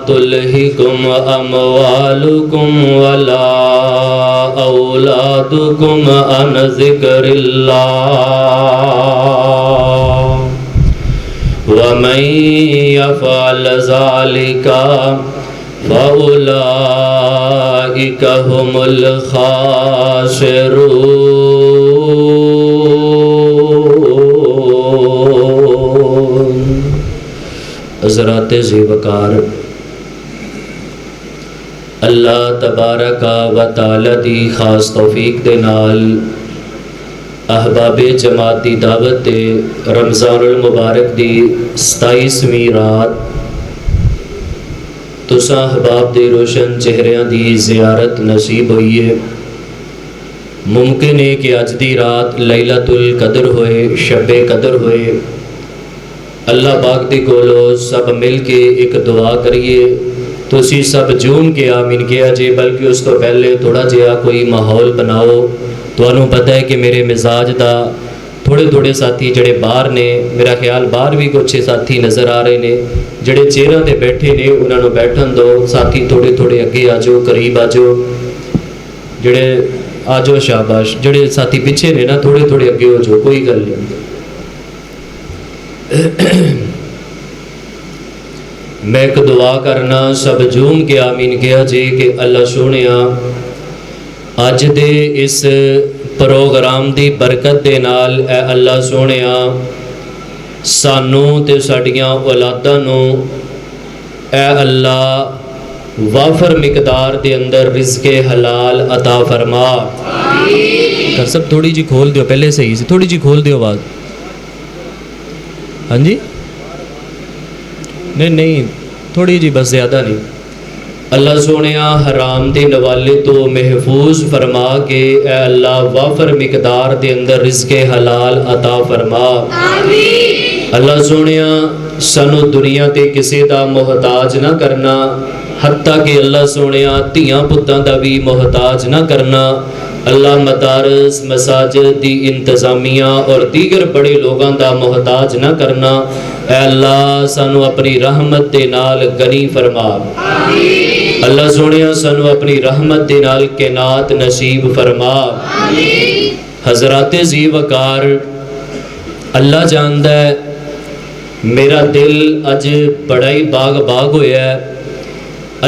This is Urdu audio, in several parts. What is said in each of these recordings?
تلہکم اموالکم ولا اولادکم عن ذکر اللہ ومن یفعل ذلک فأولئک هم الخاسرون۔ حضرات ذی وقار، اللہ تبارک و تعالی دی خاص توفیق دے نال احباب جماعت دی دعوت تے رمضان المبارک دی 27ویں رات تساں احباب دے روشن چہریاں دی زیارت نصیب ہوئی ہے۔ ممکن ہے کہ اج دی رات لیلۃ القدر ہوئے، شب قدر ہوئے۔ اللہ پاک دی کولو سب مل کے ایک دعا کریے، تو اسی سب جوم کے آمین کیا جے، بلکہ اس تو پہلے تھوڑا جہا کوئی ماحول بناؤ۔ تمہیں پتہ ہے کہ میرے مزاج دا تھوڑے ساتھی جڑے باہر نے، میرا خیال باہر بھی کچھ ساتھی نظر آ رہے نے، جڑے چیئراں تے بیٹھے نے انہوں نے بیٹھن دو، ساتھی تھوڑے اگے آ جاؤ، قریب آ جاؤ، جڑے آ جاؤ شاباش، جڑے ساتھی پیچھے نے نا تھوڑے اگے ہو جاؤ، کوئی گل نہیں۔ میں ایک دعا کرنا، سب جوم کے آمین کیا جے کہ اللہ سونیا اج دے اس پروگرام دی برکت دے نال اے اللہ سونیا سانو تے ساڈیاں اولاداں نو اے اللہ وافر مقدار دے اندر رزق حلال عطا فرما۔ آمین۔ سب تھوڑی جی کھول دیو، پہلے صحیح سے تھوڑی جی کھول دیو آواز۔ ہاں جی نہیں تھوڑی جی، بس زیادہ نہیں۔ اللہ سونیا حرام دے نوالے تو محفوظ فرما کے اے اللہ وافر مقدار دے اندر رزق حلال عطا فرما۔ آمین۔ اللہ سونیا سانو دنیا تے کسے دا محتاج نہ کرنا، حتیٰ کہ اللہ سونیا تیاں پتاں دا بھی محتاج نہ کرنا۔ اللہ مدارس مساجد دی انتظامیہ اور دیگر بڑے لوگاں دا محتاج نہ کرنا۔ اے اللہ سانو اپنی رحمت دے نال غنی فرما۔ آمین۔ اللہ سونیا سانو اپنی رحمت دے نال کائنات نصیب فرما۔ آمین۔ حضرات ذی وقار، اللہ جاندا ہے میرا دل اج بڑا ہی باغ ہویا ہے۔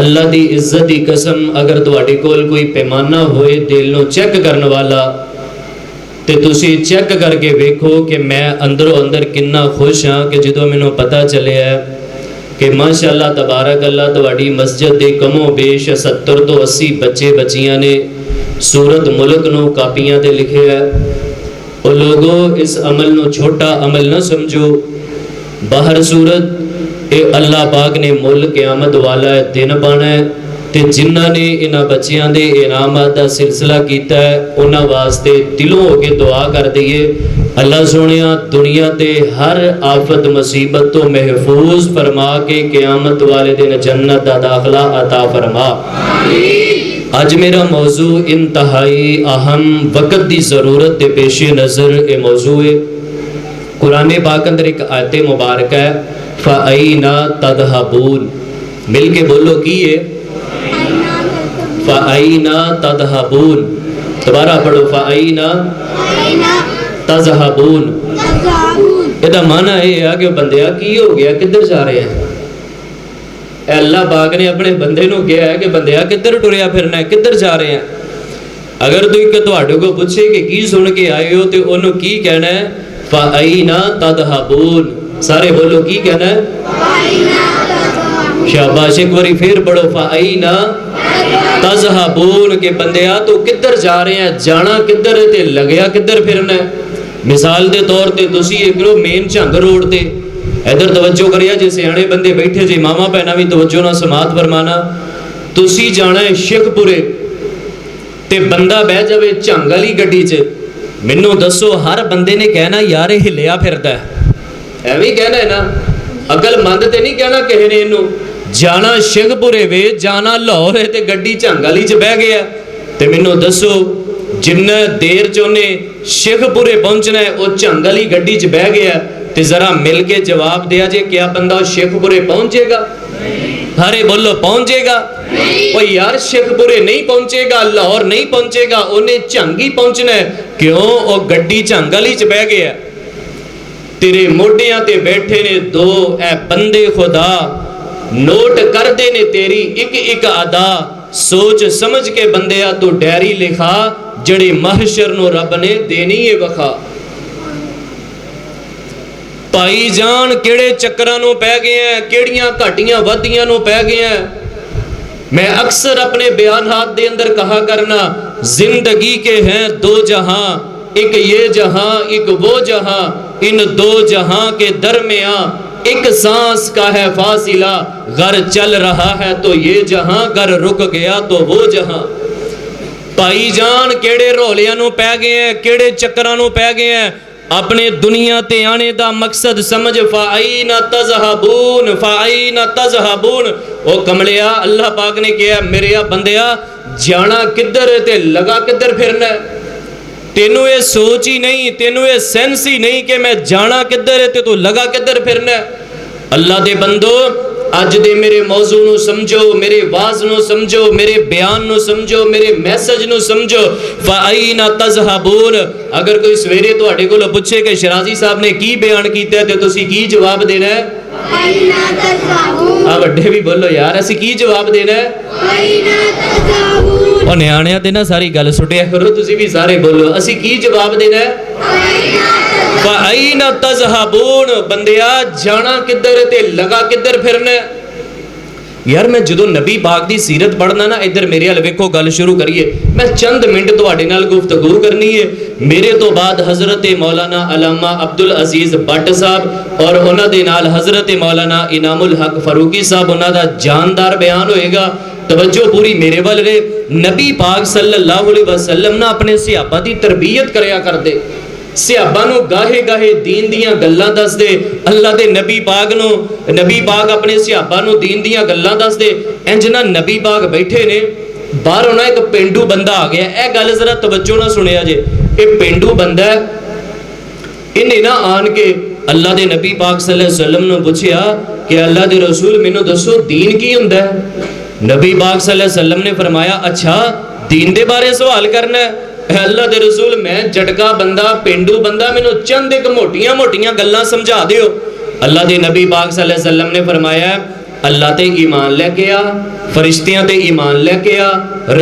اللہ دی عزت دی قسم اگر تواڈے کول کوئی پیمانہ ہوئے دل نو چیک کرن والا تے تسی چیک کر کے ویکھو کہ میں اندروں اندر کنا خوش ہاں کہ جدوں مینوں پتہ چلیا ہے کہ ماشاءاللہ تبارک اللہ تواڈی مسجد دے کم و بیش 70 تو 80 بچے بچیاں نے سورت ملک نو کاپیاں تے لکھے ہے۔ اور لوگوں اس عمل نو چھوٹا عمل نہ سمجھو، باہر صورت اے اللہ پاک نے مل قیامت والا دن پانا ہے، تے جنہ نے انہاں بچیاں دے انعامات دا سلسلہ کیتا ہے انہاں واسطے دلوں ہو کے دعا کر دئیے اللہ سونیا دنیا تے ہر آفت مصیبت تو محفوظ فرما کے قیامت والے دن جنت دا داخلہ عطا فرما۔ آمین۔ آج میرا موضوع انتہائی اہم وقت دی ضرورت دے پیش نظر اے موضوع ہے۔ قرآن پاک اندر ایک آیت مبارک ہے فَأَيْنَ تَذْهَبُونَ، مل کے بولو کی ہے فَأَيْنَ تَذْهَبُونَ، دوبارہ پڑھو فَأَيْنَ تَذْهَبُونَ۔ یہ معنی ہے کہ بندیا کی ہو گیا، کدھر جا رہے ہیں؟ اے اللہ پاک نے اپنے بندے نو کہا ہے کہ بندیا کدھر ٹریا پھرنا ہے، کدھر جا رہے ہیں؟ اگر تواڈے کو پوچھے کہ کی سن کے آئے ہو تو انہوں کی کہنا ہے فَأَيْنَ تَذْهَبُونَ، سارے بولو کی کہنا ہے؟ شاباش، ایک باری پھر پڑھو فَأَيْنَ تَذْهَبُونَ، کہ بندیا تو کدھر جا رہے ہیں، جانا کدھر ہے تے لگیا کدھر پھرنا ہے؟ مثال دے طور تے تسی ایک لو مین جھنگ روڈ تے ادھر توجہ کریا جے سیانے بندے بیٹھے جے ماما بہنا بھی توجہ نہ سماعت فرمانا، تسی جانا ہے شیخ پورے تے بندہ بہ جاوے جھنگ والی گڈی چ، مینوں دسو ہر بندے نے کہنا یار یہ ہلیا پھردا ہے، ایویں کہنا ہے نا، عقل مند تے نہیں کہنا کہے نے اینوں جانا شیخ پورے وے جانا لاہور ہے تے گڈی جھنگ والی چ بہ گیا تے مینوں دسو جنہ دیر چونے شیخ پورے پہنچنا ہے وہ جھنگ والی گڈی چ بہ گیا تے ذرا مل کے جواب دیا جے کیا بندہ شیخ پورے پہنچے گا؟ ہارے بولو پہنچے گا؟ وہ یار شیخپورے نہیں پہنچے گا، لاہور نہیں پہنچے گا، انہیں جھنگی پہنچنا ہے۔ کیوں؟ وہ گڈی جھنگلی چ بہ گیا، تیرے موڈیاں تے بیٹھے نے دو اے بندے خدا، نوٹ کر دے نے تیری ایک ایک ادا، سوچ سمجھ کے بندیا تو ڈیری لکھا، جڑی محشر نو رب نے دینی ہے وخا۔ بھائی جان کیڑے چکرانوں پہ گئے ہیں، کیڑیاں گھٹیاں ودیاں نو پہ گئے ہیں۔ میں اکثر اپنے بیانات دے اندر کہا کرنا، زندگی کے ہیں دو جہاں، ایک یہ جہاں ایک وہ جہاں، ان دو جہاں کے درمیان ایک سانس کا ہے فاصلہ، گر چل رہا ہے تو یہ جہاں، گر رک گیا تو وہ جہاں۔ بھائی جان کیڑے رولیاں نو پہ گئے ہیں، کیڑے چکرانوں پہ گئے ہیں، اپنے دنیا تے آنے دا مقصد سمجھ، فَأَيْنَ تَذْهَبُونَ فَأَيْنَ تَذْهَبُونَ۔ او کملیا اللہ پاک نے کیا میرے بندیا، جانا کدھر ہے تے لگا کدھر پھرنا ہے؟ تینوں یہ سوچ ہی نہیں، تینوں یہ سینس ہی نہیں کہ میں جانا کدھر ہے تے تو لگا کدھر پھرنا ہے۔ اللہ دے بندو اج دے میرے موضوع نو سمجھو، میرے واز نو سمجھو، میرے بیان نو سمجھو، میرے میسج نو سمجھو۔ فَأَيْنَ تَذْهَبُونَ۔ اگر کوئی سویرے تو اٹھے کو پوچھے کہ شرازی صاحب نے کی بیان کیتا ہے تو تسی کی جواب دینا ہے؟ فَأَيْنَ تَذْهَبُونَ۔ آپ اڈھے بھی بولو یار، اسی کی جواب دینا ہے؟ فَأَيْنَ تَذْهَبُونَ۔ اور نیانیاں دینا ساری گل سٹیا کرو، تسی بھی سارے بولو، اسی کی جواب دینا ہے؟ فَأَيْنَ تَذْهَبُونَ۔ بندیا جانا کدھر تے لگا کدھر پھرنا ہے؟ یار میں جدو نبی پاک دی سیرت پڑھنا نا، ادھر میرے حال ویکھو گل شروع کریے، میں چند منٹ تواڈے نال گفتگو کرنی ہے۔ میرے تو بعد حضرت مولانا علامہ عبدالعزیز بٹ صاحب اور انہاں دے نال حضرت مولانا انعام الحق فاروقی صاحب، انہاں دا جاندار بیان ہوئے گا، توجہ پوری میرے وال رہے۔ نبی پاک صلی اللہ علیہ وسلم نا اپنے صحابہ دی تربیت کریا کر دے، صحابہ نو گاہے گاہے دین دیاں گلاں دس دے، اللہ دے نبی پاک اپنے صحابہ نو دین دیاں گلاں دس دے۔ انجنا نبی پاک بیٹھے نے، باہر ہونا ایک پینڈو بندہ آ گیا، اے گل ذرا توجہ نہ سنیا جے، اے پینڈو بندہ ہے، انہیں نہ آن کے اللہ دے نبی پاک صلی اللہ علیہ وسلم نو پوچھیا کہ اللہ دے رسول مینوں دسو دین کی ہوندا ہے؟ نبی پاک صلی اللہ علیہ وسلم نے فرمایا اچھا دین دے بارے سوال کرنا ہے؟ اے اللہ دے رسول میں جٹکا بندہ پینڈو بندہ مینوں چند ایک موٹیاں موٹیاں گلاں سمجھا دیو۔ اللہ دے نبی پاک صلی اللہ علیہ وسلم نے فرمایا اللہ تے ایمان لے کے آ، فرشتیاں تے ایمان لے کے آ،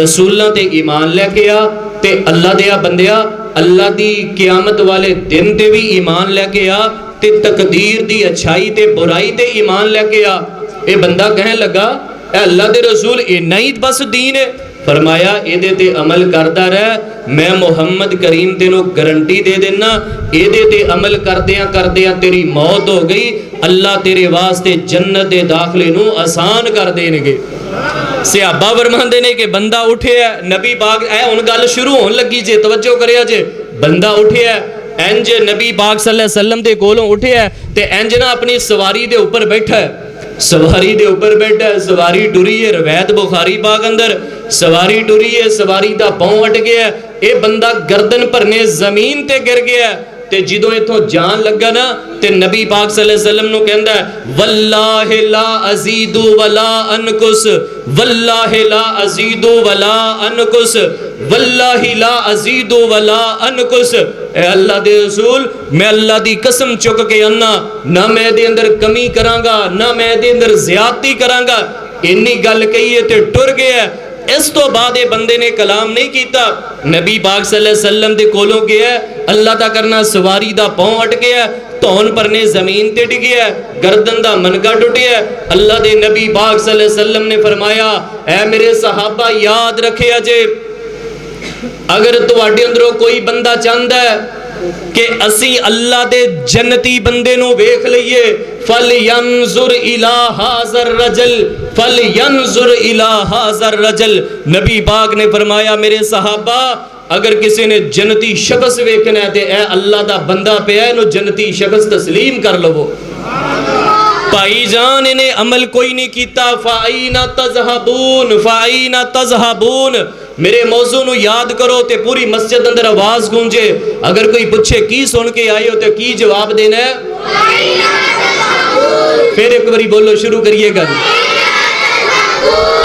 رسولاں تے ایمان لے کے آ، تے اللہ دیا بندیا اللہ دی قیامت والے دن تے بھی ایمان لے کے آ، تے تقدیر دی اچھائی تے برائی تے ایمان لے کے آ۔ اے بندہ کہنے لگا اے اللہ دے رسول اینا ہی بس دین ہے؟ فرمایا ایدے تے عمل کرتا رہ، میں محمد کریم تینوں گارنٹی دے دینا، ایدے تے عمل کردیاں تیری موت ہو گئی، اللہ تیرے واسطے جنت دے داخلے نو آسان کر دیں گے۔ صحابہ فرماندے نے کہ بندہ اٹھے ہے، نبی پاک اے ان گل شروع ہون لگی جے، توجہ کریا جے، بندہ اٹھے ہے، انج نبی پاک صلی اللہ علیہ وسلم دے کولوں اٹھے ہے تے انج نہ اپنی سواری دے اوپر بیٹھا ہے، سواری دے اوپر بیٹھا ہے، سواری ٹری ہے، روایت بخاری پاک اندر سواری ٹری ہے، سواری دا پاؤں اٹ گیا ہے، اے بندہ گردن پرنے زمین تے گر گیا ہے، تے جدوں ایتھوں جان لگا نا تے نبی پاک صلی اللہ علیہ وسلم نو کہندا ہے واللہ لا ازید ولا انقص، واللہ لا ازید ولا انقص، واللہ لا ازید ولا انقص۔ اے اللہ دے رسول میں اللہ دی قسم چک کے انا نہ میں دے اندر کمی کرانگا نہ میں دے اندر زیادتی کرانگا، انی گل کہیے تے ٹر گیا ہے۔ اس تو بعد بندے نے کلام نہیں کیتا، نبی پاک صلی اللہ علیہ وسلم دے کولوں گیا ہے، اللہ تا کرنا سواری دا پاؤں اٹ گیا ہے، تون پرنے زمین تے ڈگ گیا ہے، گردن دا منکا ٹوٹیا ہے۔ اللہ دے نبی پاک صلی اللہ علیہ وسلم نے فرمایا اے میرے صحابہ یاد رکھے اجے، اگر تواڈے اندروں کوئی بندہ چاہندا ہے کہ اسی اللہ دے جنتی بندے نو ویکھ لئیے، فَلْيَنْظُرْ إِلَىٰ هَذَا الرَّجُلِ فَلْيَنْظُرْ إِلَىٰ هَذَا الرَّجُلِ۔ نبی پاک نے فرمایا میرے صحابہ اگر کسی نے جنتی شخص ویکھنا ہے تے اے اللہ دا بندہ پہ ہے نو جنتی شخص تسلیم کر لو۔ بھائی جان انہیں عمل کوئی نہیں کیتا، فَأَيْنَ تَذْهَبُونَ فَأَيْنَ تَذْهَبُونَ۔ میرے موضوع نو یاد کرو تے پوری مسجد اندر آواز گونجے، اگر کوئی پوچھے کی سن کے آئے ہو تو کی جواب دینا ہے؟ پھر ایک باری بولو، شروع کریے گا۔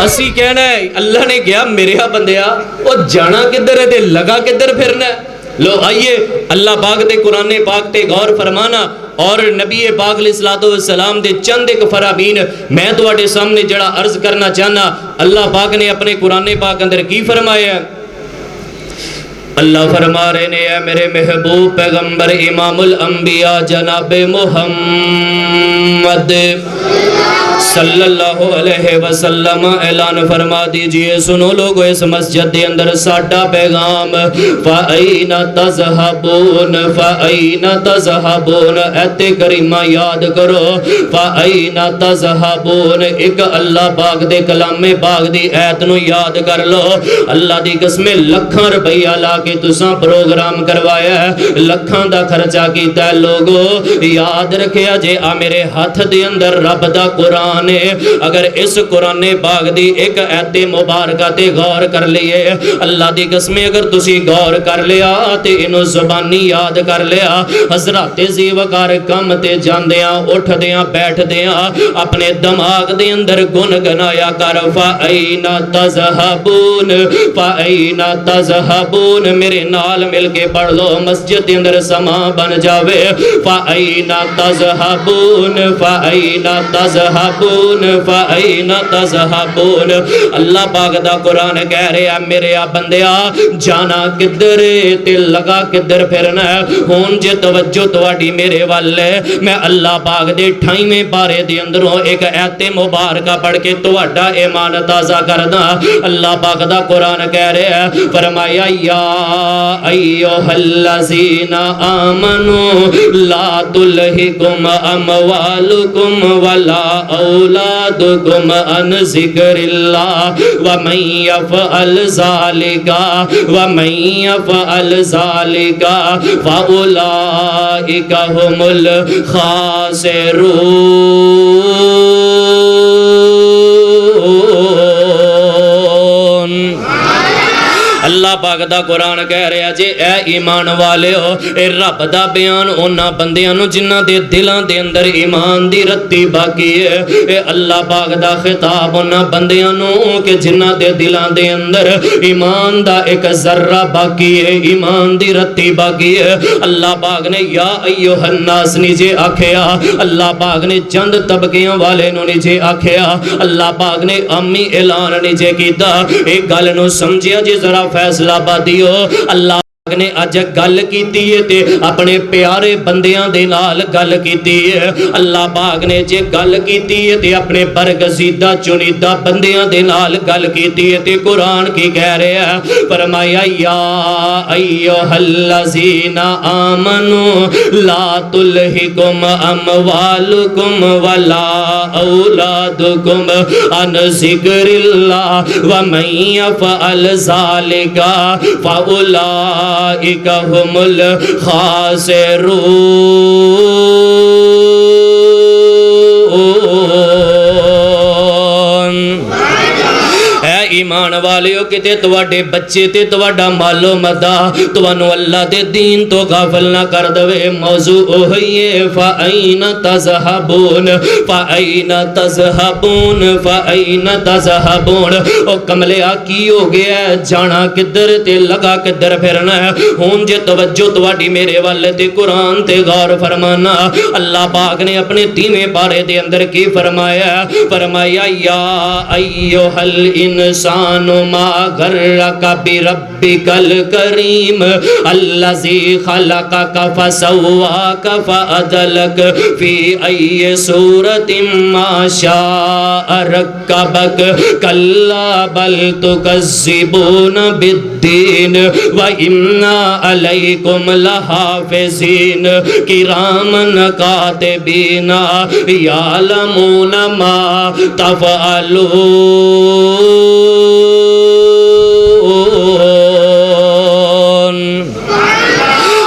اسی کہنا ہے اللہ نے کیا میرے بندیا وہ جانا کدھر ہے تے لگا کدھر پھرنا ہے. لو آئیے اللہ پاک دے قرآن پاک تے غور فرمانا اور نبی پاک علیہ الصلوۃ والسلام دے چند ایک فرامین میں تواڈے سامنے جڑا عرض کرنا چاہنا. اللہ پاک نے اپنے قرآن پاک اندر کی فرمایا ہے؟ اللہ فرما رہے نے اے میرے محبوب پیغمبر امام الانبیاء جناب محمد صلی اللہ علیہ وسلم اعلان فرما دیجئے سنو لوگو اس مسجد دے اندر ساڈا پیغام فَأَيْنَ تَذْهَبُونَ فَأَيْنَ تَذْهَبُونَ ایت کریمہ یاد کرو فَأَيْنَ تَذْهَبُونَ ایک اللہ پاک دے کلام پاک دی ایت نو یاد کر لو. اللہ دی قسم لکھاں روپیہ لا کے تساں پروگرام کروایا ہے لکھاں دا خرچہ کیتا ہے. لوگو یاد رکھیا جے آ میرے ہاتھ دے اندر رب دا قرآن ہے. اگر اس قرآن پاک دی ایک ایت مبارکہ تے غور کر لیے اللہ دی قسم اگر تسی غور کر لیا تے انو زبانی یاد کر لیا حضرات زی وقار کم تے جاندیاں اٹھ دیاں بیٹھ دیاں اپنے دماغ دے اندر گنگنایا کر فَأَيْنَ تَذْهَبُونَ فَأَيْنَ تَذْهَبُونَ میرے نال مل کے پڑھ لو مسجد دے اندر سما بن جاوے فَأَيْنَ تَذْهَبُونَ فَأَيْنَ تَذْهَبُونَ فَأَيْنَ تَذْهَبُونَ. اللہ پاک دا قرآن کہہ رہے ہیں میرے بندیا جانا کدھر تے لگا کدھر پھرنا ہے. ہون جے توجہ تواڈی میرے والے میں اللہ پاک دے 28ویں پارے دے اندروں ایک ایت مبارکہ پڑھ کے تواڈا ایمان تازہ کردا. اللہ پاک دا قرآن کہہ رہے ہیں فرمایا یا ایھا الذین آمنوا لا تلہکم اموالکم ولا اولادکم عن ذکر اللہ ومن یفعل ذالک فاولئک هم الخاسرون. اللہ پاک دا قرآن کہہ رہا جے اے ایمان والے ہو اے رب دا بیان اونا بندیاں نو جنہ دے دلاں دے اندر ایمان دی رتی باقی ہے. اے اللہ پاک دا خطاب اونا بندیاں نو کہ جنہ دے دلاں دے اندر ایمان دا ایک ذرہ باقی ہے ایمان دی رتی باقی ہے. اللہ پاک نے یا ایھا الناس نیجے آکھیا اللہ پاک نے چند طبقیاں والے نو نیجے آکھیا اللہ پاک نے امی اعلان نیجے کیتا. ایک گل نو سمجھیا جے ذرا فیصلہ بادیو اللہ نے اج گل کیتی ہے تے اپنے پیارے بندیاں دے نال گل کیتی ہے. اللہ پاک نے جے گل کیتی ہے تے اپنے برگزیدہ چنیدہ بندیاں دے نال گل کیتی ہے تے قرآن کی کہہ رہے ہیں فرمایا یا ایھا الذین آمنوا لا تلہکم اموالکم ولا اولادکم عن ذکر اللہ ومن یفعل ذالک فاولئک هم الخاسرون. ایمان والیو کتے تواڈے بچے تے تواڈا مالو مدا توانو اللہ دے دین تو غافل نہ کر دوے. موضوع ہوئیے فَأَيْنَ تَذْهَبُونَ فَأَيْنَ تَذْهَبُونَ فَأَيْنَ تَذْهَبُونَ. او کملیا کی ہو گیا ہے جانا کدھر تے لگا کدھر پھرنا ہے. ہون جے توجہ تواڈی میرے والے تے قرآن تے غور فرمانا. اللہ پاک نے اپنے 30ویں پارے دے اندر کی فرمایا فرمایا یا ایھا الانسان ما غرک بربک الکریم الذی خلقک فسواک فعدلک فی ای صورت ما شاء رکبک کلا بل تکذبون بالدین وَإِنَّ عَلَيْكُمْ لَحَافِظِينَ كِرَامًا كَاتِبِينَ يَعْلَمُونَ مَا تَفْعَلُونَ.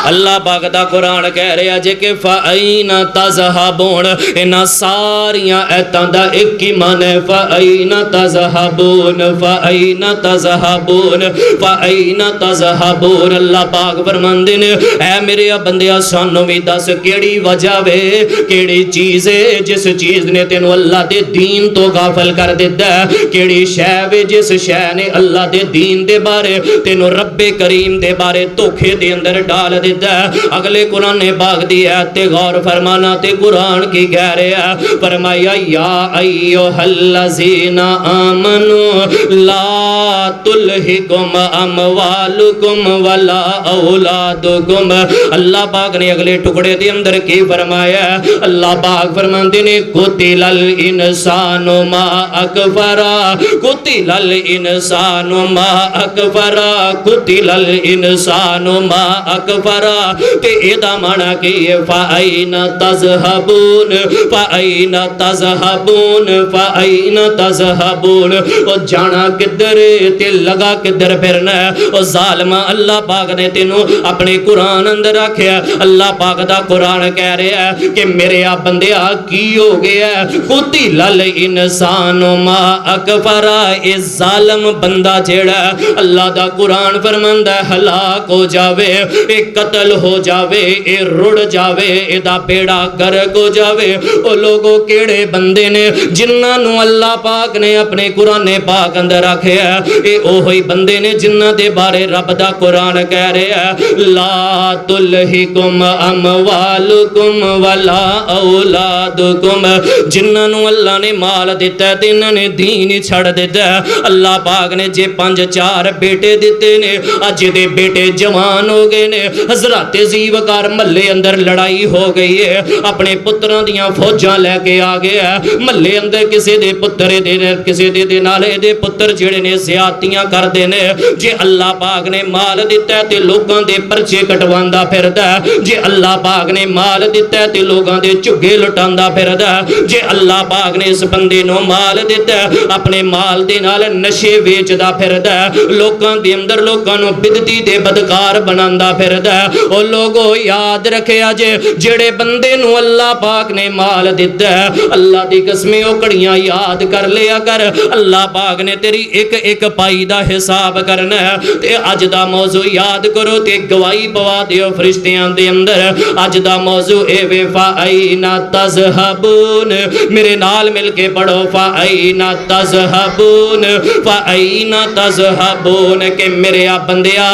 اللہ پاک دا قرآن کہہ رہا جے کہ فَأَيْنَ تَذْهَبُونَ انہاں ساریاں ایتاں دا ایک ہی معنی ہے فَأَيْنَ تَذْهَبُونَ فَأَيْنَ تَذْهَبُونَ فَأَيْنَ تَذْهَبُونَ اللہ پاک فرماندے نے اے میرے بندیا سانوں بھی دس کیڑی وجہ وے کیڑی چیز ہے جس چیز نے تینوں اللہ دے دین تو غافل کر دیتا ہے کیڑی شے وے جس شے نے اللہ دے دین دے بارے تینوں رب کریم دے بارے دھوکے دے اندر ڈال دیتا ہے اگلے قرآن پاک دی ایت تے غور فرمانا تے قرآن کی کہہ رہا ہے فرمایا یا ایھا الذین آمنوا لا تلہکم اموالکم ولا اولادکم اللہ پاک نے اگلے ٹکڑے دے اندر کی فرمایا ہے اللہ پاک فرماندے نے قتل الانسان ما اکفرا قتل الانسان ما اکفرا قتل الانسان ما اکفرا تے ایدہ مانا کی فَأَيْنَ تَذْهَبُونَ فَأَيْنَ تَذْهَبُونَ فَأَيْنَ تَذْهَبُونَ او جانا کدھر تے لگا کدھر پھرنا او ظالمہ اللہ پاک نے تینوں اپنے قرآن اندر رکھیا اللہ پاک دا قرآن کہہ رہا ہے کہ میرے بندیا کی ہو گیا قتل الانسان ما اکفرا اے ظالم بندہ جیڑا اللہ دا قرآن فرماندا ہے ہلاک ہو جاوے اے قتل ہو جاوے اے رڑ جاوے اے دا بیڑا گرک ہو جاوے او لوگوں کیڑے بندے نے جنہاں نو اللہ پاک نے اپنے قرآن پاک اندر رکھیا اے اوہی بندے نے جنہاں دے بارے رب دا قرآن کہہ رہا ہے لا تلہکم اموالکم ولا اولادکم جنہاں نو اللہ نے مال دیتا ہے تے انہاں نے دین ہی چھڑ دیتا ہے اللہ پاک نے جے 5-4 بیٹے دیتے نے اج دے بیٹے جوان ہو گئے نے حضرات زیوکار محلے اندر لڑائی ہو گئی ہے اپنے پتراں دیاں فوجاں لے کے آ گیا محلے اندر کسے دے پتر دے کسے دے نالے دے پتر جڑے نے زیادتیاں کر دے نے جے اللہ پاک نے مال دیتا ہے تے لوگاں دے پرچے کٹواندا پھردا ہے جے اللہ پاک نے مال دیتا ہے تے لوگاں دے جھگے لٹاندا پھردا ہے جے اللہ پاک نے اس بندے نو مال دیتا ہے اپنے مال دے نال نشے ویچدا پھردا ہے لوکاں دے اندر لوکاں نو بدعتی تے بدکار بناندا پھردا ہے او لوگو یاد رکھیا جے جڑے بندے نو اللہ پاک نے مال دیتا ہے اللہ دی قسمیں او کڑیاں یاد کر لیا کر اللہ پاک نے تیری ایک ایک پائی دا حساب کرنا ہے تے اج دا موضوع یاد کرو تے گواہی پوا دیو فرشتیاں دے اندر اج دا موضوع اے وے فَأَيْنَ تَذْهَبُونَ میرے نال مل کے پڑھو فَأَيْنَ تَذْهَبُونَ فَأَيْنَ تَذْهَبُونَ کہ میرے بندیا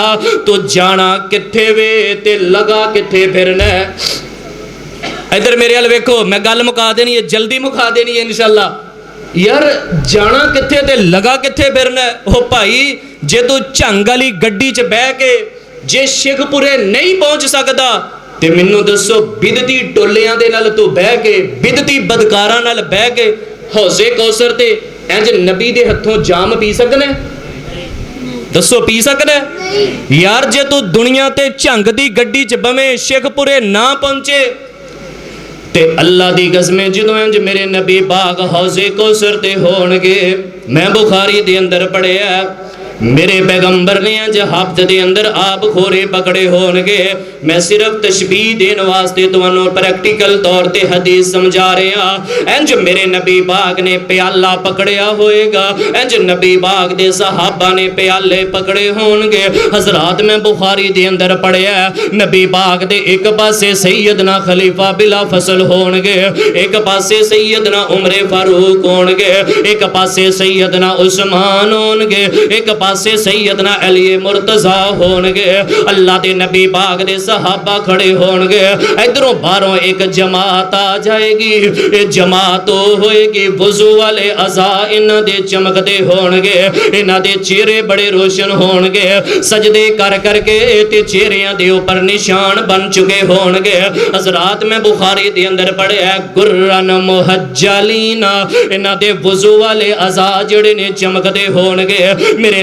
تو جانا کتھے وے تے لگا کتھے پھرنا ہے ادھر میرے ال ویکھو میں گل مکا دینی ہے جلدی مکا دینی ہے انشاءاللہ یار جانا کتھے تے لگا کتھے پھرنا ہے او بھائی جے تو جھنگ والی گڈی چ بہ کے جے شیخ پورے نہیں پہنچ سکدا تے مینوں دسو بدعتی ٹولیاں دے نال تو بہ کے بدعتی بدکاراں نال بہ کے حوض کوثر تے انج نبی دے ہتھوں جام پی سکنا دسو پی سکنا یار جے تو دنیا تے جھنگ دی گڈی چ بویں شیخ پورے نہ پہنچے تے اللہ دی قسمیں جدوں انج میرے نبی پاک حوض کوثر تے ہون گے میں بخاری دے اندر پڑھیا میرے پیغمبر نے انج ہفت دے اندر آپ کھورے پکڑے ہون گے میں صرف تشبیہ دین واسطے تانوں پریکٹیکل طور تے حدیث سمجھا رہا انج میرے نبی پاک نے پیالہ پکڑیا ہوئے گا انج نبی پاک دے صحابہ نے پیالے پکڑے ہون گے حضرات میں بخاری دے اندر پڑھیا نبی پاک دے ایک پاسے سیدنا خلیفہ بلا فصل ہون گے ایک پاسے سیدنا عمر فاروق ہون گے ایک پاسے سیدنا عثمان ہون گے ایک پاسے سیدنا علی مرتضی ہون گے اللہ دے نبی پاک دے صحابہ کھڑے ہون گے ادھروں باہروں ایک جماعت آ جائے گی یہ جماعت ہوئے گی وضو والے اعضاء انہاں دے چمکدے ہون گے انہاں دے چہرے بڑے روشن ہون گے سجدے کر کر کے تے چہریاں دے اوپر نشان بن چکے ہون گے حضرات میں بخاری دے اندر پڑھیا گرن محجلین انہاں دے وضو والے اعضاء جڑے نے چمکدے ہون گے میرے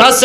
10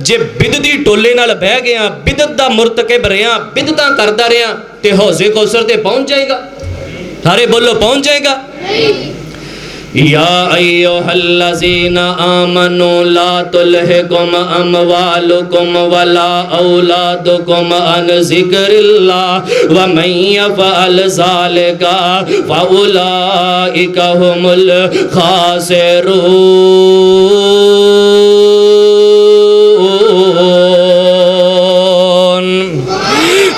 ਜੇ ਬਿਦਤੀ ਟੋਲੇ ਨਾਲ ਬਹਿ ਗਿਆ, ਬਿਦਤ ਦਾ ਮੁਰਤਕਿਬ ਰਿਹਾ, ਬਿਦਤਾਂ ਕਰਦਾ ਰਿਹਾ ਤੇ ਹੌਜ਼ੇ ਕੌਸਰ ਤੇ ਪਹੁੰਚ ਜਾਏਗਾ? ਸਾਰੇ ਬੋਲੋ, ਪਹੁੰਚ ਜਾਏਗਾ? یا ایھا الذین آمنوا لا تلہکم اموالکم ولا اولادکم عن ذکر اللہ ومن یفعل ذلک فاولئک هم الخاسرون۔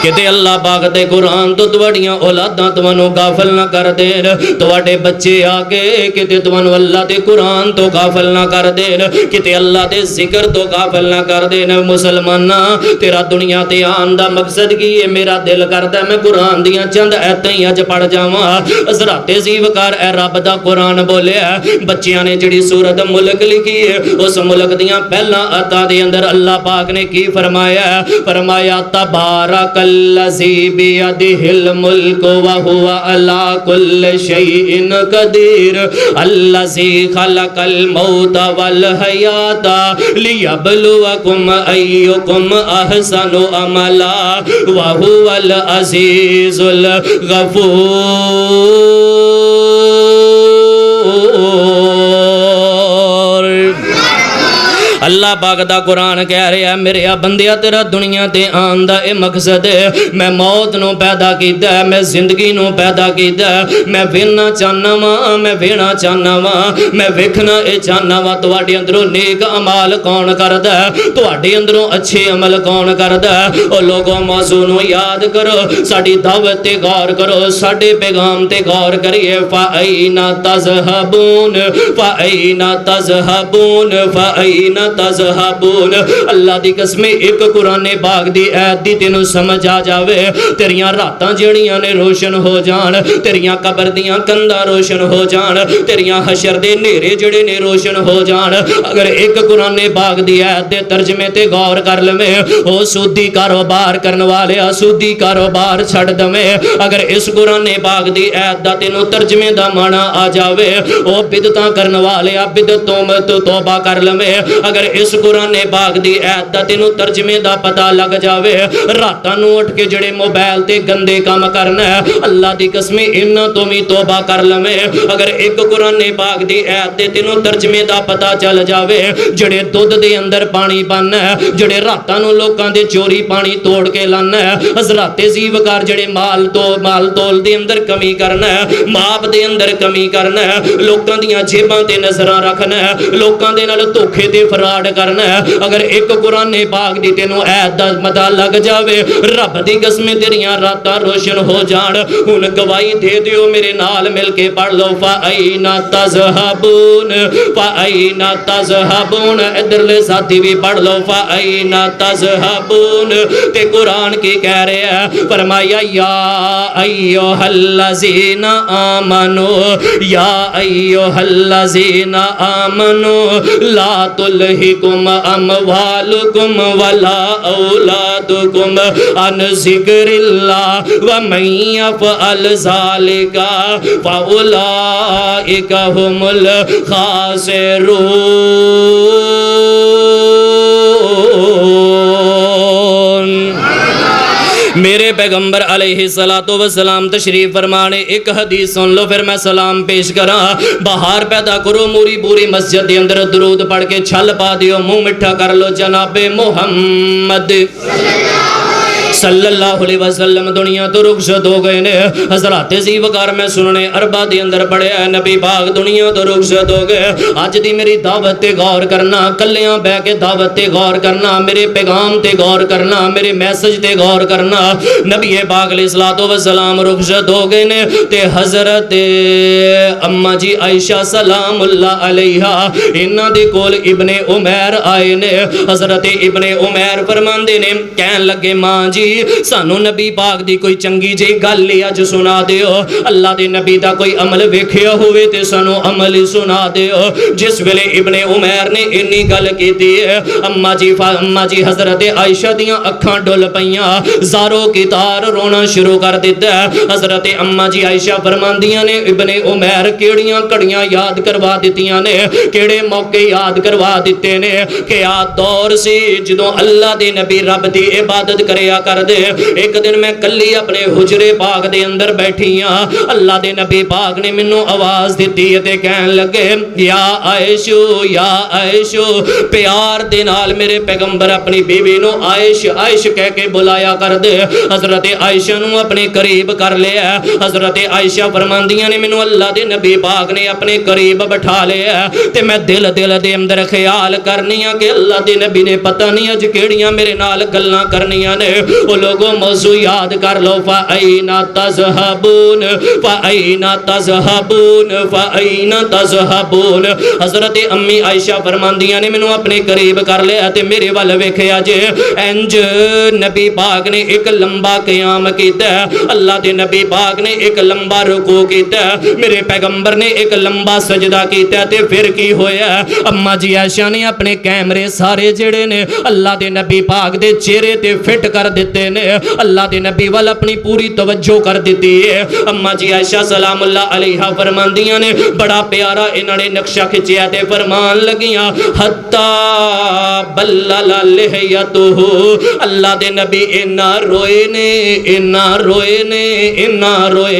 کہتے اللہ پاک دے قرآن تو تواڈیاں اولاداں تانوں غافل نہ کر دین، تواڈے بچے آگے کہتے تانوں اللہ دے قرآن تو غافل نہ کر دین، کہتے اللہ دے ذکر تو غافل نہ کر دین۔ مسلماناں تیرا دنیا تے آن دا مقصد کی ہے؟ میرا دل کردا میں قرآن دیاں چند ایتاں ہی اج پڑھ جاواں۔ حضرات زیوکار اے رب دا قرآن بولیا، بچیاں نے جڑی سورت ملک لکھی ہے اس ملک دیاں پہلا آیتاں دے اندر اللہ پاک نے کی فرمایا؟ فرمایا تبارک الذی بیدہ الملک وہو علی کل شیء قدیر الذی خلق الموت والحیات لیبلوکم ایکم احسن عملا وہو العزیز الغفور۔ اللہ پاک دا قرآن کہہ رہا ہے میرے بندیا تیرا دنیا تے آن دا اے مقصد ہے، میں موت نو پیدا کیتا ہے، میں زندگی نو پیدا کیتا ہے، میں وینا چاہنا وا، میں وینا چاہنا وا، میں ویکھنا اے چاہنا وا تواڈے اندروں نیک اعمال کون کردا ہے، تواڈے اندروں اچھے عمل کون کردا ہے۔ او لوگوں موضوع نو یاد کرو، ساڈی دعوت تے غور کرو، ساڈے پیغام تے غور کریے۔ فَأَيْنَ تَذْهَبُونَ فَأَيْنَ تَذْهَبُونَ فَأَيْنَ تذہبون۔ اللہ دی قسم ایک قرآن پاک دی ایت دی تینوں سمجھ آ جاوے، تیریاں راتاں جڑیاں نے روشن ہو جان، تیریاں قبر دیاں کنداں روشن ہو جان، تیریاں حشر دے نیرے جڑے نے روشن ہو جان۔ اگر ایک قرآن پاک دی ایت دے ترجمے تے غور کر لویں، او سودی کاروبار کرن والے سودی کاروبار چھڈ دویں۔ اگر اس قرآن پاک دی ایت دا تینوں ترجمے دا معنی آ جاوے، او بدعتاں کرن والے بدعتوں تو توبہ کر لویں۔ اگر اس قرآن پاک دی ایت دا تینوں ترجمے دا پتہ لگ جاوے، راتاں نوں اٹھ کے جڑے موبائل تے گندے کام کرنا ہے اللہ دی قسم انہاں تو بھی توبہ کر لویں۔ اگر ایک قرآن پاک دی ایت دے تینوں ترجمے دا پتہ چل جاوے، جڑے دودھ دے اندر پانی پانا ہے، جڑے راتاں نوں لوکاں دے چوری پانی توڑ کے لانا ہے، حضرات زیوکار جڑے مال تول دے اندر کمی کرنا ہے، ماپ دے اندر کمی کرنا ہے، لوکاں دیاں جیباں تے نظراں رکھنا ہے، لوکاں دے نال دھوکھے تے فراڈ کرنا ہے۔ اگر ایک قرآن پاک دی تینوں ایت دا پتہ لگ جاوے، رب دی قسم تیریاں راتاں روشن ہو جان۔ ہن گواہی دے دیو میرے نال مل کے پڑھ لو فَأَيْنَ تَذْهَبُونَ فَأَيْنَ تَذْهَبُونَ۔ ادھرلے ساتھی بھی پڑھ لو فَأَيْنَ تَذْهَبُونَ۔ تے قرآن کی کہہ رہے ہیں، فرمایا یا ایھا الذین آمنوا یا ایھا الذین آمنوا لا تلہکم اموالکم ولا اولادکم عن ذکر اللہ ومن یفعل ذلک فاولئک هم الخاسرون۔ میرے پیغمبر علیہ السلام تشریف فرمانے، ایک حدیث سن لو پھر میں سلام پیش کراں۔ بہار پیدا کرو موری پوری مسجد دے اندر درود پڑھ کے چھل پا دیو، منہ مٹھا کر لو جناب محمد صلی اللہ علیہ وسلم دنیا تو رخصت ہو گئے نے۔ حضرات زیوکار میں سننے عربہ دے اندر پڑھے ہیں نبی پاک دنیا تو رخصت ہو گئے۔ آج دی میری دعوت تے غور کرنا، کلیاں بہ کے دعوت تے غور کرنا، میرے پیغام تے غور کرنا، میرے میسج تے غور کرنا۔ نبی پاک علیہ السلام رخصت ہو گئے نے تے حضرت اما جی عائشہ سلام اللہ علیہا انہاں دے کول ابن عمیر آئے نے۔ حضرت ابن عمیر فرماندے نے، کہن لگے ماں جی سانو نبی پاک دی کوئی چنگی جی گل ہی اج سنا دیو اللہ دے نبی دا کوئی عمل ویکھیا ہوئے تے سانو عمل ہی سنا دیو جس ویلے ابن عمیر نے انی گل کیتی ہے اما جی حضرت عائشہ دیاں اکھاں ڈل پیاں زارو کی تار رونا شروع کر دیتا ہے حضرت اما جی عائشہ فرماندیاں نے ابن عمیر کیڑیاں کڑیاں یاد کروا دیتیاں نے کیڑے موقع یاد کروا دیتے نے کہ آ دور سی جدوں اللہ دے نبی رب دی عبادت کریا کر دے ایک دن میں کلی اپنے حجرے پاک دے اندر بیٹھی ہاں اللہ دے نبی پاک نے منوں آواز دیتی تے کہن لگے یا عائشو پیار دے نال میرے پیغمبر اپنی بیوی نو عائش کہہ کے بلایا کر دے حضرت عائشہ نو اپنے قریب کر لیا حضرت عائشہ فرماندیاں نے منوں اللہ دے نبی پاک نے اپنے قریب بٹھا لیا تے میں دل دے اندر خیال کرنیاں کہ اللہ دے نبی نے پتہ نہیں اج کیڑیاں میرے نال گلاں کرنیاں نے او لوگوں موضوع یاد کر لو فَأَيْنَ تَذْهَبُونَ فَأَيْنَ تَذْهَبُونَ فَأَيْنَ تَذْهَبُونَ حضرت امی عائشہ فرماندیاں نے منوں اپنے قریب کر لیا تے میرے ول ویکھیا جے انج نبی پاک نے ایک لمبا قیام کیتا ہے اللہ دے نبی پاک نے ایک لمبا رکوع کیتا ہے میرے پیغمبر نے ایک لمبا سجدہ کیتا ہے تے پھر کی ہویا اما جی عائشہ نے اپنے کیمرے سارے جڑے نے اللہ دے نبی پاک دے چہرے تے فٹ کر دیتے نے اللہ دے نبی وال اپنی پوری توجہ کر دیتی ہے اما جی عائشہ سلام اللہ علیہا فرماندیاں نے بڑا پیارا انہاں نے نقشہ کھچیا تے فرمان لگیاں حتی بلل لحیتہ اللہ دے نبی اینا روئے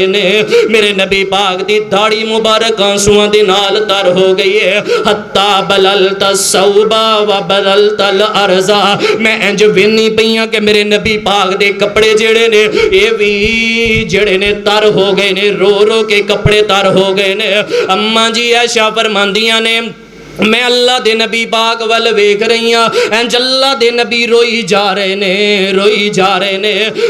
نے میرے نبی پاک دی داڑھی مبارک آنسواں دے نال تر ہو گئی ہے حتی بللت الثوبا و بللت الارض میں انج وینی پیاں کہ میرے نبی پاک دے کپڑے جڑے نے اے وی جڑے نے تر ہو گئے نے رو کے کپڑے تر ہو گئے نے اما جی عائشہ فرماندیاں نے میں اللہ دے نبی پاک وال ویکھ رہی ہاں انج اللہ دے نبی روئی جا رہے نے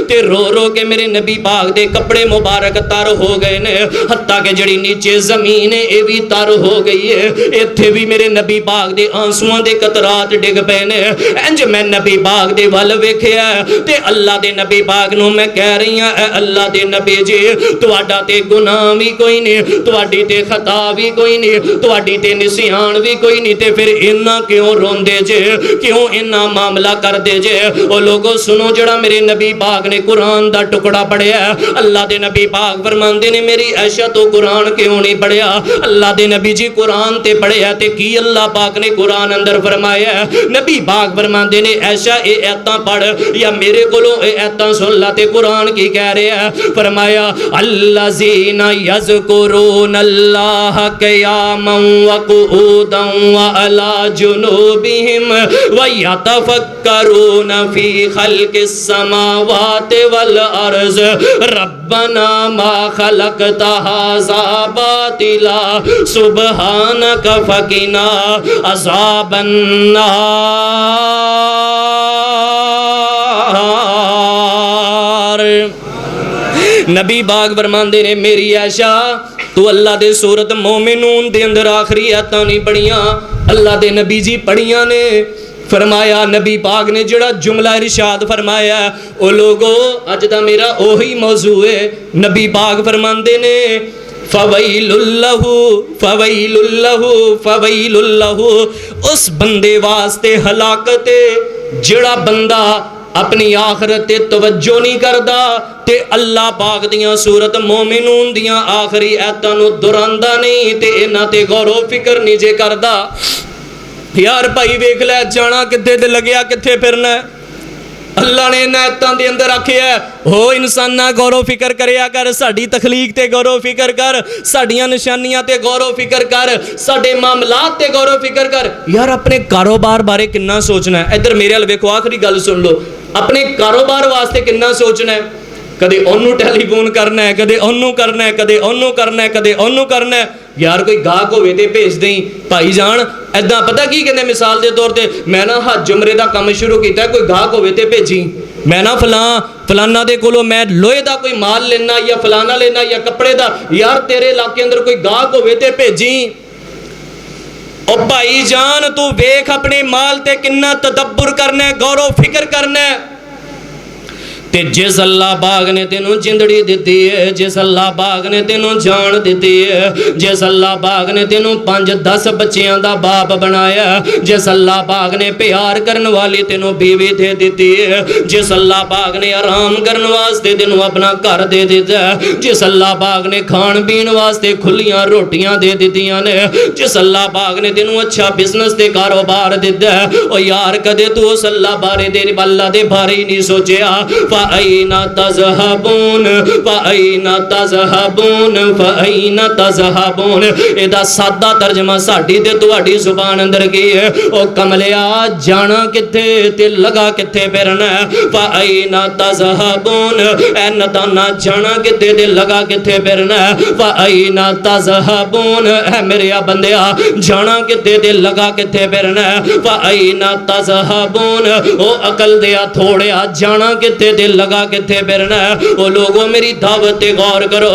تے رو کے میرے نبی پاک دے کپڑے مبارک تر ہو گئے نے حتیٰ کہ جڑی نیچے زمین ہے اے بھی تر ہو گئی ہے ایتھے بھی میرے نبی پاک دے آنسواں دے قطرات ڈگ پے نے انج میں نبی پاک دے وال ویکھیا تے اللہ دے نبی پاک نو میں کہہ رہی ہاں اے اللہ دے نبی جی تہاڈا تے گناہ وی کوئی نہیں تہاڈی تے خطا وی کوئی نہیں تہاڈی تے نسیان وی کوئی نہیں تے پھر انہاں کیوں روندے جے کیوں انہاں معاملہ کر دے جے او لوگوں سنو جڑا میرے نبی پاک نے قرآن دا ٹکڑا پڑھیا اللہ دے نبی پاک فرماندے نے میری عائشہ تو قرآن کیوں نہیں پڑھیا اللہ دے نبی جی قرآن تے پڑھیا تے کی اللہ پاک نے قرآن اندر فرمایا نبی پاک فرماندے نے عائشہ اے ایتاں پڑھ یا میرے کولوں اے ایتاں سن لا تے قرآن کی کہہ رہا ہے فرمایا الذین یذکرون اللہ قیاما وقعودا وعلى جنوبهم ويتفكرون في خلق السماوات والأرض ربنا ما خلقت هذا باطلا سبحانك فقنا عذاب النار نبی باغ فرماندے نے میری عائشہ تو اللہ دے سورت مومنون دے اندر آخری آیتاں نہیں پڑھیاں اللہ دے نبی جی پڑھیاں نے فرمایا نبی پاک نے جڑا جملہ ارشاد فرمایا او لوگو اج دا میرا اوہی موضوع ہے نبی پاک فرماندے نے فویل اللہ اس بندے واسطے ہلاکت جڑا بندہ اپنی آخرت تے توجہ نہیں کردا تے اللہ پاک دیاں سورت مومنون دیاں آخری آیتاں نو دہراندا نہیں تے انہاں تے غور و فکر نہیں جے کردا یار بھائی ویکھ لے جانا کتے تے لگیا کتے پھرنا ہے اللہ نے آیتاں دے اندر آکھیا ہو انساناں غور و فکر کریا کر ساڈی تخلیق تے غور و فکر کر ساڈیاں نشانیاں تے غور و فکر کر ساڈے معاملات تے غور و فکر کر یار اپنے کاروبار بارے کنا سوچنا ہے ادھر میرے ال ویکھو آخری گل سن لو اپنے کاروبار واسطے کنا سوچنا ہے کدے اونوں ٹیلی فون کرنا ہے کدے اونوں کرنا ہے کدے اونوں کرنا ہے کدے اونوں کرنا ہے یار کوئی گاہک ہوے تے بھیج دیں بھائی جان ایداں پتہ کی کہندے مثال دے طور تے میں نا حج عمرے دا کام شروع کیتا ہے کوئی گاہک ہوے تے بھیجی میں نا فلانا دے کولوں میں لوہے دا کوئی مال لینا یا فلانا لینا یا کپڑے دا یار تیرے علاقے اندر کوئی گاہک ہوے تے بھیجی او بھائی جان تو ویکھ اپنے مال تے کنا تدبر کرنا ہے غور و فکر کرنا ہے تے ਤੇ ਜਿਸ ਅੱਲਾ ਪਾਕ ਨੇ ਤੈਨੂੰ ਜਿੰਦੜੀ ਦਿੱਤੀ ਹੈ, ਜਿਸ ਅੱਲਾ ਪਾਕ ਨੇ ਤੈਨੂੰ ਜਾਨ ਦਿੱਤੀ ਹੈ, ਜਿਸ ਅੱਲਾ ਪਾਕ ਨੇ ਤੈਨੂੰ 5-10 ਬੱਚਿਆਂ ਦਾ ਬਾਪ ਬਣਾਇਆ, ਜਿਸ ਅੱਲਾ ਪਾਕ ਨੇ ਪਿਆਰ ਕਰਨ ਵਾਲੀ ਤੈਨੂੰ ਬੀਵੀ ਦੇ ਦਿੱਤੀ ਹੈ, ਜਿਸ ਅੱਲਾ ਪਾਕ ਨੇ ਆਰਾਮ ਕਰਨ ਵਾਸਤੇ ਤੈਨੂੰ ਆਪਣਾ ਘਰ ਦੇ ਦਿੱਤਾ, ਜਿਸ ਅੱਲਾ ਪਾਕ ਨੇ ਖਾਣ ਪੀਣ ਵਾਸਤੇ ਖੁੱਲੀਆਂ ਰੋਟੀਆਂ ਦੇ ਦਿੱਤੀਆਂ ਨੇ, ਜਿਸ ਅੱਲਾ ਪਾਕ ਨੇ ਤੈਨੂੰ ਅੱਛਾ ਬਿਜ਼ਨਸ ਤੇ ਕਾਰੋਬਾਰ ਦਿੱਤਾ, ਉਹ ਯਾਰ ਕਦੇ ਤੂੰ ਉਸ ਅੱਲਾ ਬਾਰੇ ਦੇ ਅੱਲਾ ਦੇ ਬਾਰੇ ਹੀ ਨਹੀਂ ਸੋਚਿਆ। ਫਾਇਨਾ ਤਜ਼ਹਬੂਨ ਫਾਇਨਾ ਤਜ਼ਹਬੂਨ ਫਾਇਨਾ ਤਜ਼ਹਬੂਨ, ਇਹਦਾ ਸਾਦਾ ਤਰਜਮਾ ਸਾਡੀ ਤੇ ਤੁਹਾਡੀ ਜ਼ੁਬਾਨ ਅੰਦਰ ਕੀ ਹੈ? ਉਹ ਕਮਲਿਆ ਜਾਣਾ ਕਿੱਥੇ ਤੇ ਲਗਾ ਕਿੱਥੇ ਫਿਰਨਾ? ਫਾਇਨਾ ਤਜ਼ਹਬੂਨ, ਐ ਨਦਾਨਾ ਜਾਣਾ ਕਿੱਥੇ ਤੇ ਲਗਾ ਕਿੱਥੇ ਫਿਰਨਾ? ਫਾਇਨਾ ਤਜ਼ਹਬੂਨ, ਐ ਮੇਰੇ ਬੰਦਿਆ ਜਾਣਾ ਕਿੱਥੇ ਤੇ ਲਗਾ ਕਿੱਥੇ ਫਿਰਨਾ? ਫਾਇਨਾ ਤਜ਼ਹਬੂਨ, ਉਹ ਅਕਲ ਦਿਆ ਥੋੜਿਆ ਜਾਣਾ ਕਿੱਥੇ ਤੇ ਲਗਾ ਕਿੱਥੇ ਫਿਰਨਾ? ਉਹ ਲੋਗੋ ਮੇਰੀ ਦਾਵਤ ਤੇ ਗੌਰ ਕਰੋ,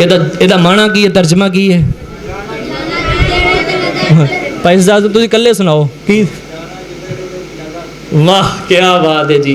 ਇਹਦਾ ਮਾਣਾ ਕੀ ਹੈ, ਤਰਜਮਾ ਕੀ ਹੈ? ਭਾਈ ਸਾਹਿਬ ਤੁਸੀਂ ਇਕੱਲੇ ਸੁਣਾਓ ਕੀ? ਵਾਹ ਕੀ ਬਾਤ ਹੈ ਜੀ।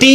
30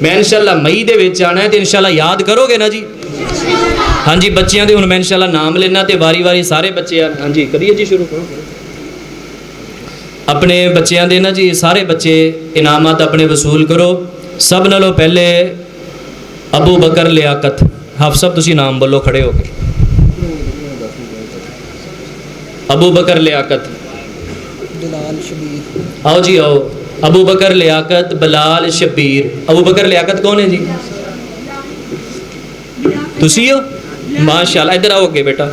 میں انشاءاللہ مئی دے وچ آنا ہے تو انشاءاللہ یاد کرو گے نا جی؟ ہاں جی بچیاں دے ہن میں انشاءاللہ نام لینا تے واری واری سارے بچے ہاں جی کریے جی شروع اپنے بچیاں دے نا جی سارے بچے انعامات اپنے وصول کرو. سب نالوں پہلے ابو بکر لیاقت. حافظ صاحب تسی نام بولو کھڑے ہو کے. ابو بکر لیاقت. بلال شبیر. آؤ جی آؤ. ابو بکر لیاقت بلال شبیر. ابو بکر لیاقت کون ہے جی؟ تسی ہو؟ ماشاءاللہ ادھر آؤ گے بیٹا.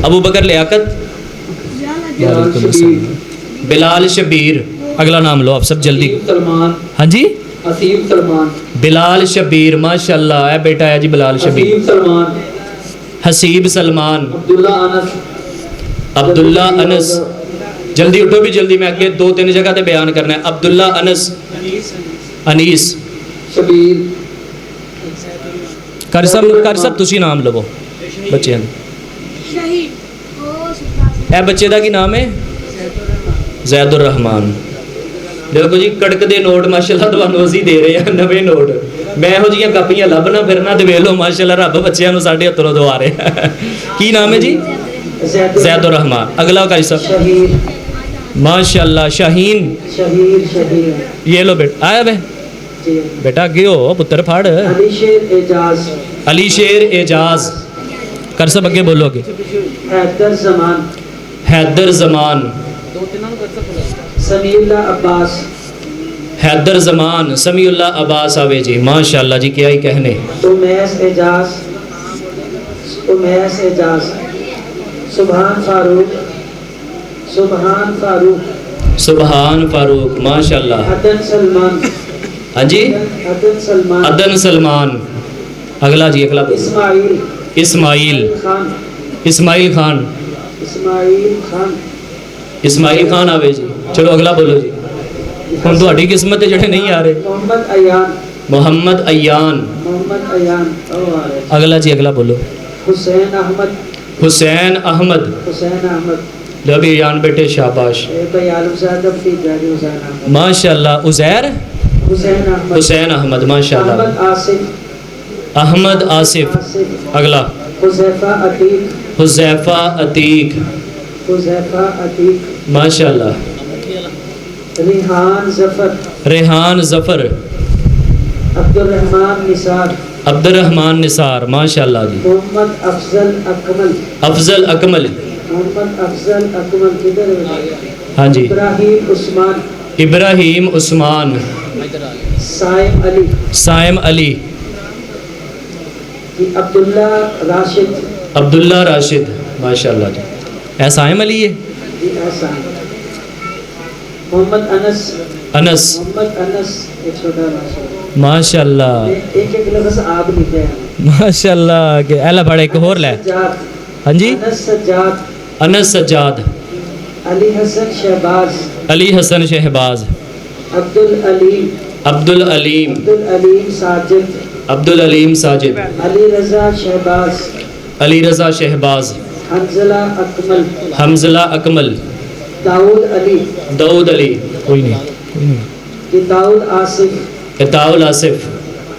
ابو بکر لیاقت وعلیکم السلام. بلال شبیر. اگلا نام لو آپ سب جلدی. سلمان. ہاں جی حسیب سلمان. بلال شبیر ماشاءاللہ اے بیٹا ہے جی بلال شبیر. حسیب سلمان. حسیب سلمان. عبداللہ انس. عبداللہ انس. جلدی اٹھو بھی جلدی میں اگے 2-3 جگہ تے بیان کرنا ہے. عبداللہ انس. انیس. شبیر. کر سب تسی نام لو بچیاں اے بچے دا کی نام ہے؟ زید الرحمان. دیکھو جی کڑک دے نوٹ ماشاءاللہ تانوں اسی دے رہے ہیں نویں نوٹ. میں ہو جیاں کاپیاں لبنا پھرنا تے ویلو ماشاءاللہ رب بچیاں نوں ساڈے ہتھوں دوا رہے ہیں. کی نام ہے جی؟ زید الرحمان. اگلا قاری صاحب. شہیر. ماشاءاللہ شاہین. شہیر. یہ لو بیٹا آیا بے بیٹا اگے ہو پتر پھاڑ. علی شیر اعجاز. علی شیر اعجاز. کر سب اگے بولو گے. حیدر زمان. حیدر زمان. سمیع اللہ عباس. حیدر زمان. سمیع اللہ عباس آوے جی ماشاءاللہ جی کیا ہی کہنے. امیس اعجاز. امیس اعجاز. سبحان فاروق. سبحان فاروق. سبحان فاروق ماشاءاللہ. عدن سلمان. ہاں جی عدن سلمان. عدن سلمان. اگلا جی اگلا. اسماعیل. اسماعیل. خان. اسماعیل خان. اسماعیل خان. اسماعیل خان آوے جی. چلو اگلا بولو جی. ہن تہاڈی قسمت جڑے نہیں آ رہے. محمد ایان. محمد ایان. محمد ایان. اگلا جی اگلا بولو. حسین احمد. حسین احمد. حسین احمد. لو بھی ایان بیٹے شاباش بھائی عالم صاحب کی جاری حسین احمد. ماشاءاللہ. عزیر. حسین احمد. حسین احمد ماشاءاللہ. احمد آصف. احمد آصف. آصف. اگلا. حذیفہ عتیق. حذیفہ عتیق. حذیفہ عتیق. ماشاءاللہ. ریحان ظفر. ریحان ظفر. عبد الرحمان نثار. عبد الرحمان نثار ماشاءاللہ جی. محمد افضل اکمل. افضل اکمل. محمد افضل اکمل کدھر ہے؟ ہاں جی. ابراہیم عثمان. ابراہیم عثمان. سائم علی. سائم علی. عبداللہ راشد. عبداللہ راشد ماشاءاللہ جی. اے سائم علی ہے. ایسا. محمد انس. انس. محمد انس ایک چھوٹا ماشاءاللہ. ماشاءاللہ. ایک ایک لفظ آپ لکھے ہیں. ماشاءاللہ کہ اہلا پڑھے ایک اور لے. سجاد. ہاں جی. انس سجاد. انس سجاد. علی حسن شہباز. علی حسن شہباز. عبد العلیم. عبد العلیم. عبد العلیم ساجد. عبد العلیم ساجد. علی رضا شہباز. علی رضا شہباز. حنزلہ اکمل. حمزلہ اکمل. داؤد علی. داؤد علی. کوئی نہیں. داؤد آصف. اطاؤل آصف.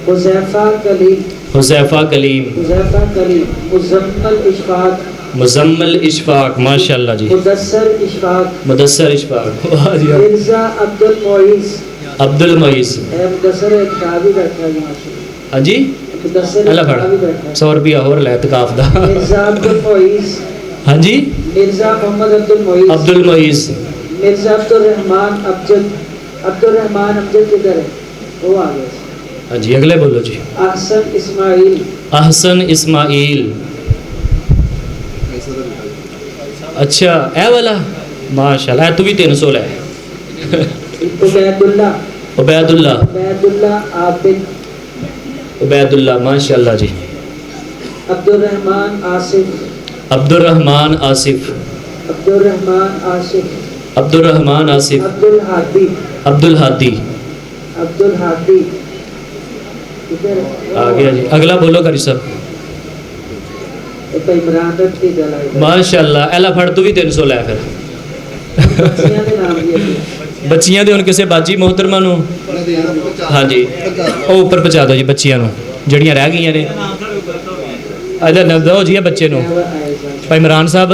حذیفہ کلیم. حذیفہ کلیم. حذیفہ کلیم. مزمل اشفاق. مزمل اشفاق ماشاءاللہ جی. مدثر اشفاق. مدثر اشفاق. مرزا عبد المعیز. عبد المعیز. اے مدثر ایک کتابی بیٹھا ہے ماشاءاللہ. ہاں جی. مدثر اللہ ایک کتابی پڑھا بیٹھا ہے. 100 روپیہ اور لے اعتکاف دا. مرزا عبد المعیز. ہاں جی. مرزا محمد عبد المعیز. عبد المعیز. مرزا عبد الرحمان ابجد. عبد الرحمان ابجد کدھر ہے؟ وہ آ گیا. ہاں جی اگلے بولو جی. احسن اسماعیل. احسن اسماعیل. اچھا اے والا ماشاءاللہ. اے تو بھی 300 لے. عبید اللہ. عبید اللہ. عبید اللہ عابد. عبید اللہ ماشاءاللہ جی. عبد الرحمان آصف. عبد الرحمان آصف. عبد الرحمان آصف. عبد الرحمان آصف. عبد الحادی. عبد الحادی. عبد الحادی. آ گیا جی. اگلا بولو کری صاحب. عمران رب کی جلائی. ماشاءاللہ. اہلا پھڑ تو بھی 300 لے پھر. بچیاں دے نام دیے. ਬੱਚੀਆਂ ਦੇ ਹੁਣ ਕਿਸੇ ਬਾਜੀ ਮੁਹਤਰਮਾ ਨੂੰ ਹਾਂਜੀ ਉਹ ਉੱਪਰ ਪਹੁੰਚਾ ਦਿਓ ਜੀ ਬੱਚੀਆਂ ਨੂੰ ਜਿਹੜੀਆਂ ਰਹਿ ਗਈਆਂ ਨੇ ਇਹਦਾ ਨਾਮ ਦਿਓ ਜੀ ਇਹ ਬੱਚੇ ਨੂੰ ਭਾਈ ਇਮਰਾਨ ਸਾਹਿਬ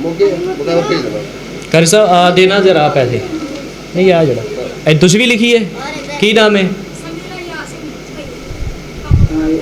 ਮੋਗੇ ਬੁਲਾ ਭੇਜ ਦੇਣਾ ਕਰੀ ਸਾਹਿਬ ਆ ਦੇਣਾ ਜਰਾ ਪੈਸੇ ਨਹੀਂ ਆ ਜਿਹੜਾ ਇਹ ਤੁਸੀਂ ਵੀ ਲਿਖੀ ਹੈ ਕੀ ਨਾਮ ਹੈ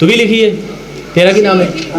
ਤੂੰ ਵੀ ਲਿਖੀ ਹੈ ਤੇਰਾ ਕੀ ਨਾਮ ਹੈ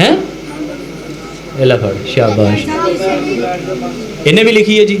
ਹੈ ਇਹ ਲੈ ਫੜ ਸ਼ਾਬਾਸ਼ ਇਹਨੇ ਵੀ ਲਿਖੀ ਹੈ ਜੀ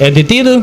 ਇਹ ਦਿੱਤੀ ਹੈ ਤੂੰ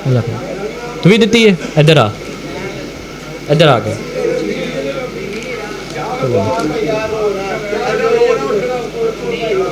ਇਹ ਲੈ ਫੜ ਤੂੰ ਵੀ ਦਿੱਤੀ ਹੈ ਇੱਧਰ ਆ ਇੱਧਰ ਆ ਕੇ